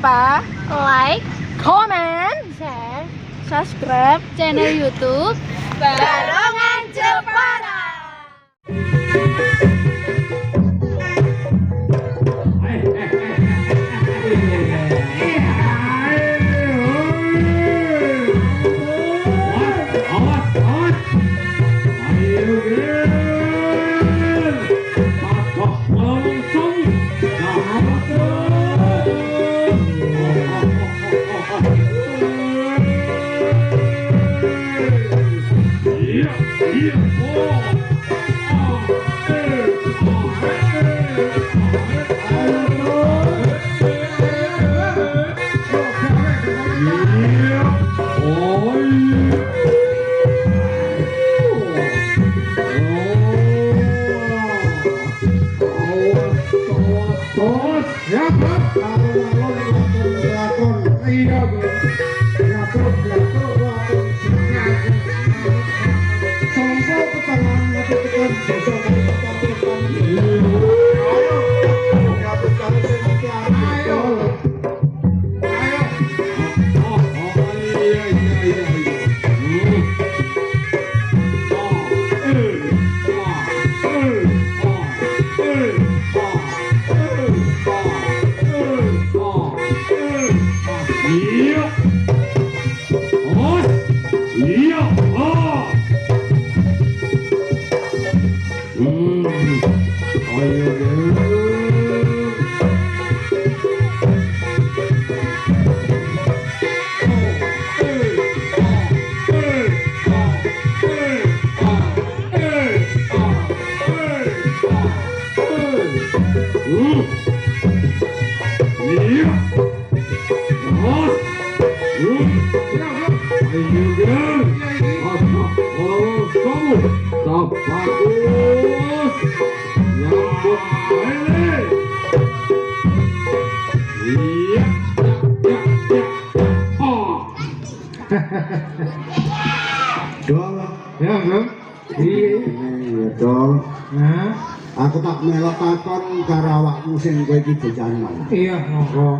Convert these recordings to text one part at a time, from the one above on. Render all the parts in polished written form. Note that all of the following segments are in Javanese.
lupa like, comment, share subscribe channel YouTube Barongan Jepara. Dol, ya dong. Iya, dol. Nah, aku tak melok takon karo awakmu sing kowe iki bocah nom. Iya, monggo.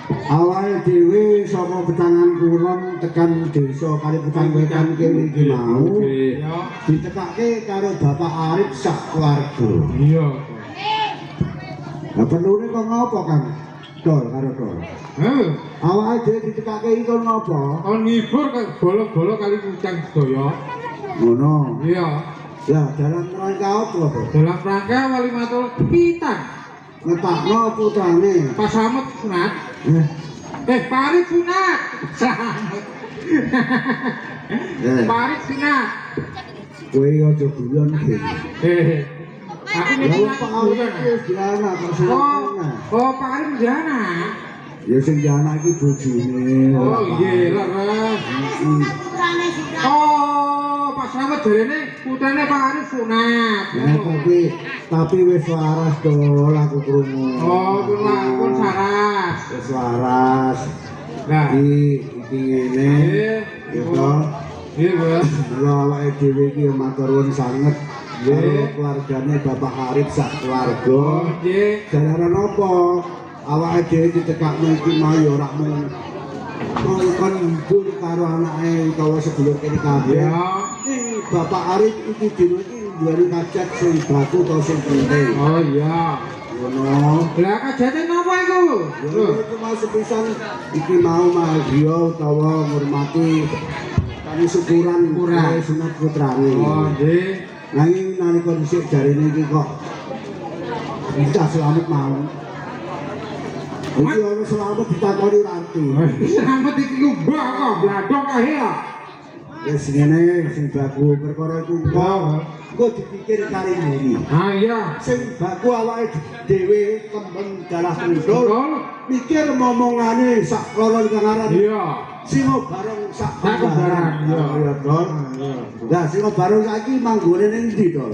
Awake dhewe saka petangan kulon tekan desa Kaliputan Wetan kene iki mau. Iya. Ditekake karo Bapak Arif sak keluarga. Iya. Lah perlune kok ngopo, Kang? Dol karo dol. Awake dhewe ditekake iki kok ngopo? Kon ngibur kan bolo-bolo kali kucang sedaya. Ngono. Iya. Ya, dalam rangka apa, Bro? Dalam rangka wali matur pitan. Ngetakno putrane. Pas samet sunat. Parit sunat. Samet. Parit sunat. Kowe aja guyon iki. Aku Ya nyebut Pak Arif wis dianak kok sing Oh, parit jana. ya sing dianak iki bojone. Oh, iya, leres. Oh, pas samet jarene putrane parit sunat. Ya tapi wis waras dol aku krungu. Oh, pun saras. Wis waras. Nah, Iki ngene. Gitu. iya, Bos. Mula awake dhewe iki matur nuwun sanget karo keluargane Bapak Arif sak keluarga. Oh, nggih. Jalaran apa? Awake dhewe ditekakno iki mau ya ora mung kon hibur karo anake utawa sedulur kene kabeh. Ya. Ning Bapak Arif iki dino iki duweni kajat sing baku utawa sing penting. Oh iya. Ngono. Lah kajate napa iku? Ya itu mau sepisan iki mau mahasiswa utawa ngurmati kami syukuran sunat putrane. Oh nggih. Nanging nalika dhisik jarene iki kok bisa selamat mau. Iki ono selamat ditakoni ranti. Selamat iki ku mbah kok bladok ae ya. Wis ngene sing baku perkara iku kok dipikir kari muri. Ah iya. Sing baku awake dhewe kembang dalah kundul mikir momongane sak loron kangaran. Iya. Singo bareng sak kebaran. Iya, Dol. Lah singo bareng saiki manggone ning ndi, Dol?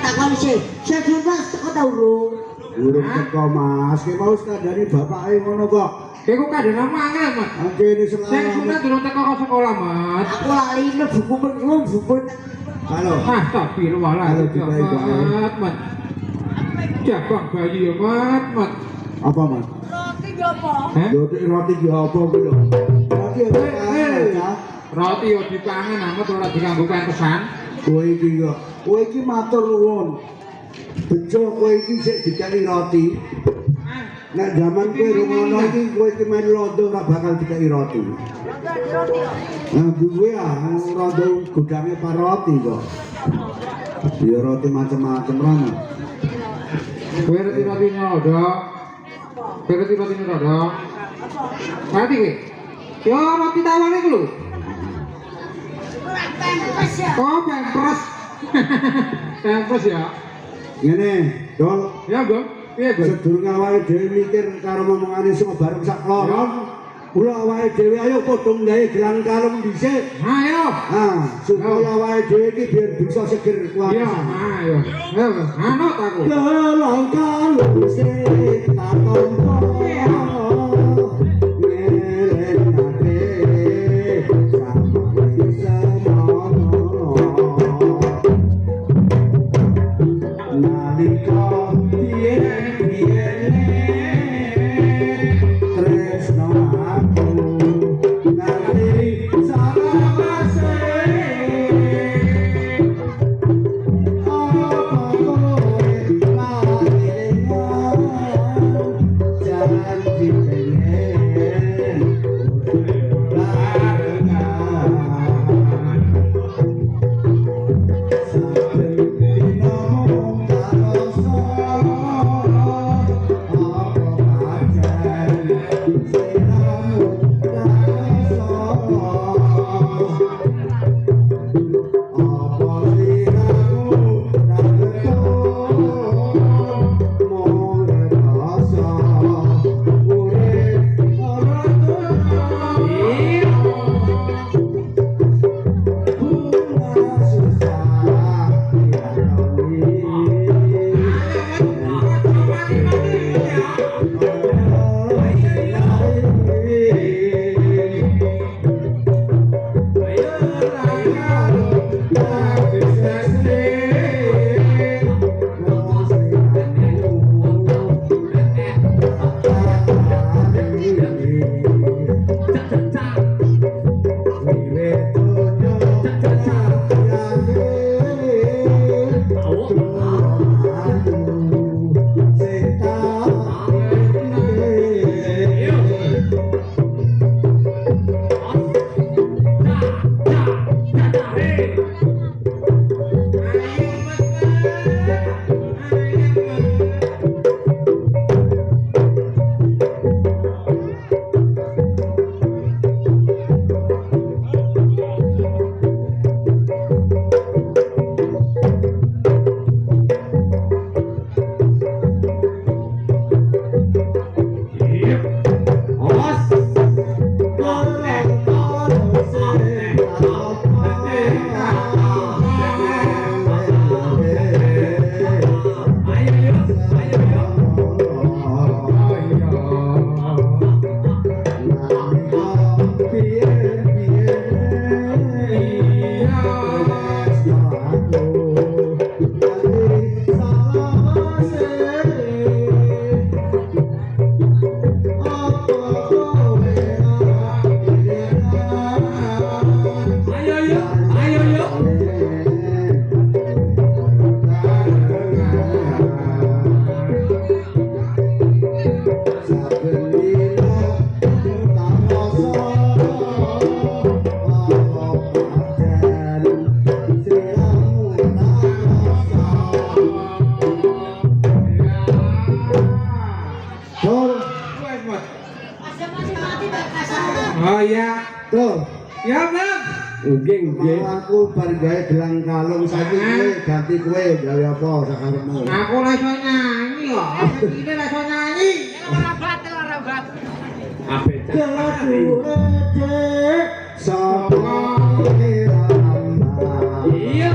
Takon sih, saya juga teko ta urung. Urung teko Mas, ki mau skandani bapake ngono kok. Iku kadang mangan, Mas. Kene Sing selamat. sunat durung teko ke sekolah, Mas. Aku lali buku buku. Halo. Ah, tapi malah Halo, baik. Mas. Jabang bayi ya, Mas. Apa Mas? Hah? Roti ki apa kuwi lho? Roti apa? Roti yo dipangan amat ora diganggu pentesan. Kowe iki matur nuwun. Bejo kowe iki sik dikai roti. Nek zaman kowe rungono iki kowe iki main londo ora bakal dikai roti. Nah, gue rondo gudangnya pak roti kok. Ya roti macam-macam rana. Kowe roti-rotine rodo. Kowe roti-rotine rodo. Ngerti kowe? Yo roti tawane iku lho. Oh, pempres. Pempres ya. Ngene, Dol. Ya, Bang. Piye, Bang? Sedurunge awake dhewe mikir karo momongane semua bareng sak kloron. Kula awake dhewe ayo padha nggawe gelang kalung dhisik. Ayo. Supaya awake dhewe iki biar bisa seger kuwi. Iya, ayo. Ayo, anut aku. Gelang kalung sik tak tompo. Oh iya. Tuh. Ya, Bang. Nggih, nggih. Aku bar gawe gelang kalung saiki kowe ganti kowe gawe apa sakarepmu. Aku ora iso nyanyi kok. Iki ora iso nyanyi. Ora batel, ora batel. Ape Sapa iya.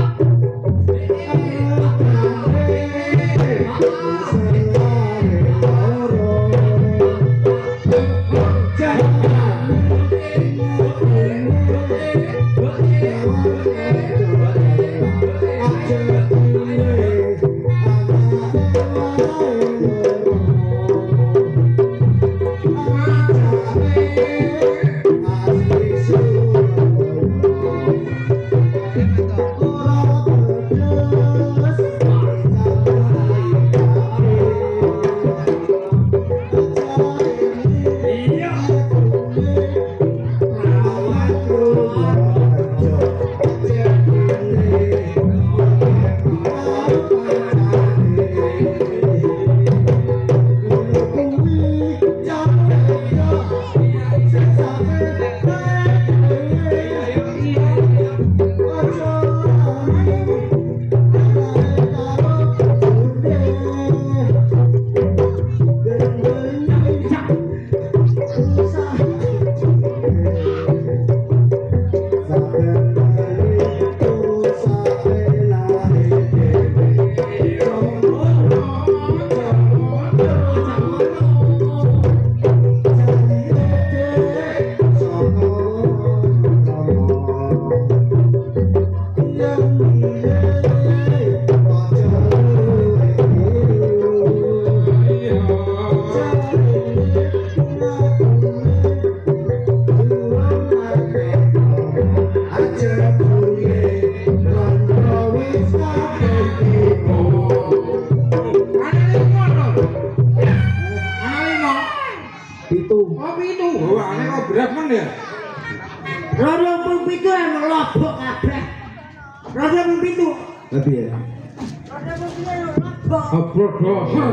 Oh pitu. Wah, ini kok berat men ya. Rodo pun pitu yang lobok kabeh. Rodo pun pitu. Tapi ya. Abrok doser.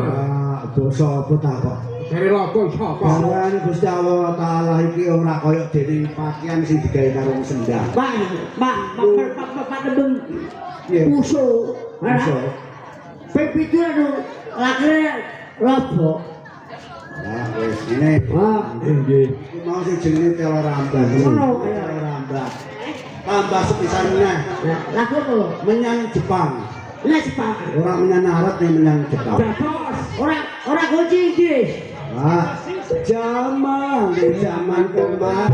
Dosa apa tak kok? Dari lopo sapa? Bawaan Gusti Allah Taala iki ora kaya dene pakaian sing digawe karo sendal. Pak Debeng. Iya. Puso. Iso. Ping pitu anu lakune lobok. Nah, wis ngene. Nggih. Iki mau sing jenenge telo rambah. Ngono. Telo rambah. Tambah sepisan meneh. Lagu apa? Menyang Jepang. Lah Jepang. Ora menyang Arab ning menyang Jepang. Ora kunci Inggris. Wah, zaman kemajuan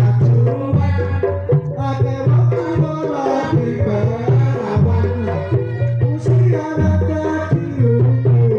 akeh wong ora diberawan usia dadi ukuran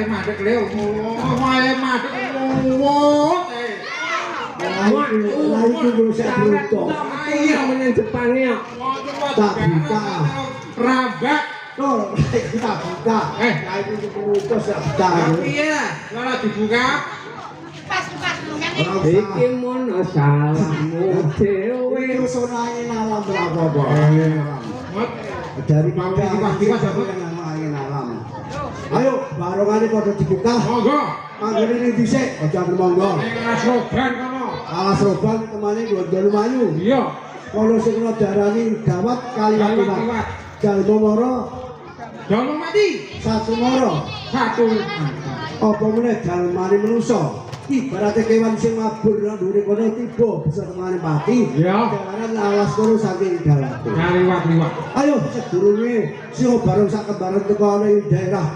Madek leo. Oh, wae madek wot. Lagi dulu saya beruntung. Iya menyang Jepang ya. Tak buka. Rambak. Tuh, kita buka. Lagi beruntung saya buka. Iya, ora dibuka. Iki mono salahmu dhewe. Itu sonain alam berapa-apa. Dari Pagi yang angin alam. Ayo, barongane padha dibuka. Monggo. Manggone ning dhisik, aja monggo. Ning alas roban kono. Alas roban temane ndol mayu. Iya. Kalau sing darani gawat kaliwat liwat. Jalma moro, Jalma mati. satu moro. Satu. Apa meneh jalmane manusa. Ibaratnya kewan sing mabur nang dhuwure kono tiba bisa temane mati. Iya. Jalanan alas kono saking galak. Kaliwat-liwat. Ayo sedurunge sing bareng sak kembaran teko ana ing daerah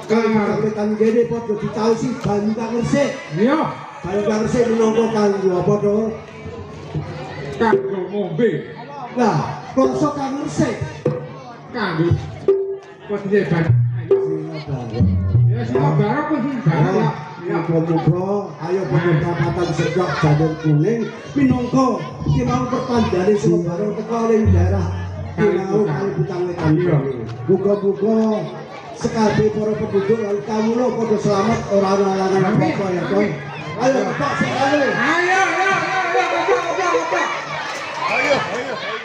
Kabupaten Gede padha ditausi banyu kang resik. Iya. Banyu kang resik minangka kanggo apa to? Kanggo ngombe. Lah, kloso kang resik. Kanggo posisi ban. Ya sing barang posisi ban. Ya, muga-muga ayo Kabupaten Sedok Janur Kuning minangka iki mau pertandane sing bareng teko ning daerah Kinau Kalibutan Wetan. Muga-muga sekali para penduduk lan kawula padha selamat ora ana halangan apa-apa ya, Toy. Ayo, Pak sekali. Ayo. Ayo.